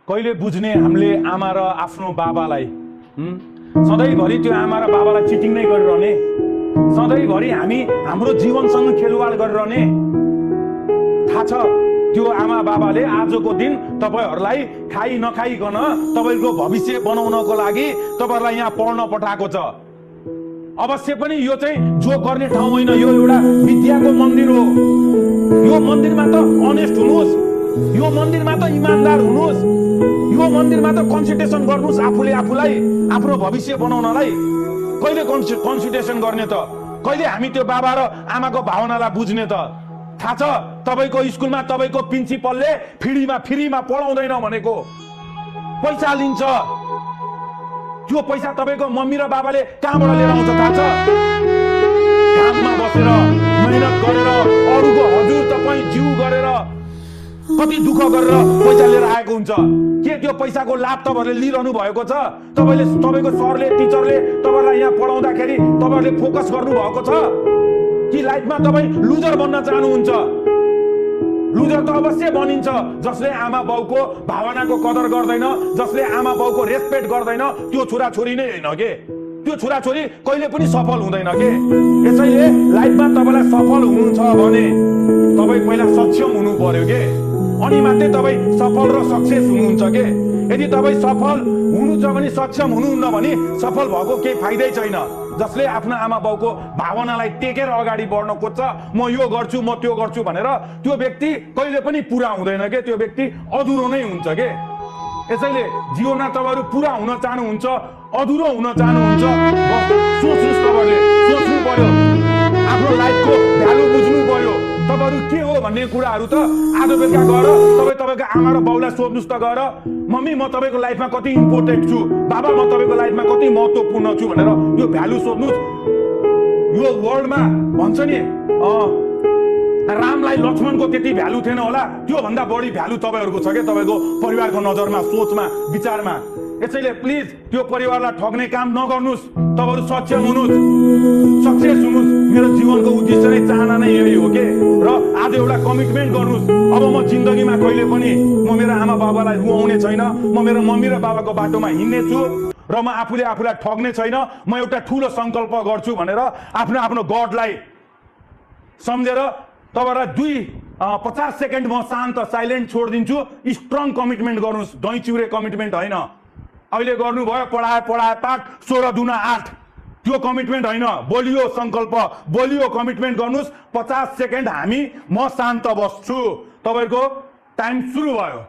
कहिले बुझ्ने हामीले आमा र आफ्नो बाबालाई सधैँभरि त्यो आमा र बाबालाई चिटिङ नै गरिरहने, सधैँभरि हामी हाम्रो जीवनसँग खेलवाड गरिरहने। थाहा छ त्यो आमा बाबाले आजको दिन तपाईहरूलाई खाइ नखाइकन तपाईको भविष्य बनाउनको लागि तपाईहरूलाई यहाँ पढ्न पठाएको छ। अवश्य पनि यो चाहिँ जो गर्ने ठाउँ होइन, यो एउटा विद्याको मन्दिर हो। यो मन्दिरमा त अनेस्ट हुनुहोस्, यो मन्दिरमा त इमानदार हुनुहोस्, यो मन्दिरमा त कन्सल्टेसन गर्नुहोस् आफूले आफूलाई आफ्नो भविष्य बनाउनलाई। कहिले कन्सल्टेसन गर्ने त? कहिले हामी त्यो बाबा र आमाको भावनालाई बुझ्ने त? थाहा छ तपाईको स्कुलमा तपाईको प्रिन्सिपलले फ्रीमा पढाउँदैन भनेको, पैसा लिन्छ। त्यो पैसा तपाईको मम्मी र बाबाले कहाँबाट लिएर आउँछ थाहा छ? काममा बसेर मेहनत गरेर अरूको हजुर तपाईँ जिउ गरेर कति दुःख गरेर पैसा लिएर आएको हुन्छ। के त्यो पैसाको लाभ तपाईहरुले लिइरहनु भएको छ? तपाईको सरले टिचरले तपाईलाई यहाँ पढाउँदाखेरि तपाईहरुले फोकस गर्नु भएको छ कि लाइफमा तपाई लुजर बन्न चाहनुहुन्छ? लुजर त अवश्य बनिन्छ जसले आमा बाउको भावनाको कदर गर्दैन, जसले आमा बाउको रेस्पेक्ट गर्दैन। त्यो छोराछोरी नै होइन के, त्यो छोराछोरी कहिले पनि सफल हुँदैन के। यसैले लाइफमा तपाईलाई सफल हुनुहुन्छ भने तपाई पहिला सक्षम हुनु पर्यो के, अनि मात्रै तपाई सफल र सक्सेस हुनुहुन्छ के। यदि तपाई सफल हुनु छ भने सक्षम हुनुहुन्न भने सफल भएको केही फाइदै छैन। जसले आफ्नो आमा बाउको भावनालाई टेकेर अगाडि बढ्न खोज्छ, म यो गर्छु म त्यो गर्छु भनेर, त्यो व्यक्ति कहिले पनि पुरा हुँदैन के, त्यो व्यक्ति अधुरो नै हुन्छ के। यसैले जीवनमा तपाईहरु पुरा हुन चाहनुहुन्छ, अधुरो हुन चाहनुहुन्छ, सोच्नुस्, तपाईहरुले सोच्नु पर्यो, आफ्नो लाइफको भ्यालु बुझ्नु पर्यो। तपाईहरु के हो भन्ने कुराहरु त आज बेलुका गएर तपाईको आमा र बाउलाई सोध्नुस् त गएर, मम्मी म तपाईको लाइफमा कति इम्पोर्टेन्ट छु, बाबा म तपाईको लाइफमा कति महत्त्वपूर्ण छु भनेर यो भ्यालु सोध्नुस्। यो वर्ल्डमा भन्छ नि रामलाई लक्ष्मणको त्यति भ्यालु थिएन होला, त्यो भन्दा बढी भ्यालु तपाईहरुको छ के तपाईको परिवारको नजरमा, सोचमा, विचारमा। यसैले प्लिज त्यो परिवारलाई ठग्ने काम नगर्नुस्, तपाईहरु सक्षम हुनुस्, सक्सेस हुनुस्। मेरो जीवनको उद्देश्य नै चाहना नै यही हो के। र आज एउटा कमिटमेन्ट गर्नुस्, अब म जिन्दगीमा कहिले पनि म मेरो आमा बाबालाई रुवाउने छैन, म मेरो मम्मी र बाबाको बाटोमा हिँड्ने छु र म आफूलाई ठग्ने छैन। म एउटा ठूलो संकल्प गर्छु भनेर आफ्नो गडलाई सम्झेर तपाईहरुलाई 50 सेकेन्ड म शान्त साइलेन्ट छोड्दिन्छु। स्ट्रङ कमिटमेन्ट गर्नुस्, दही चिउरे कमिटमेन्ट होइन। अहिले गर्नुभयो पढाए पाठ 16 दुना 8, त्यो कमिटमेन्ट होइन, बोलियो संकल्प, बोलियो कमिटमेन्ट गर्नुस्। 50 सेकेन्ड म शान्त बस्छु। तपाईको टाइम सुरु भयो।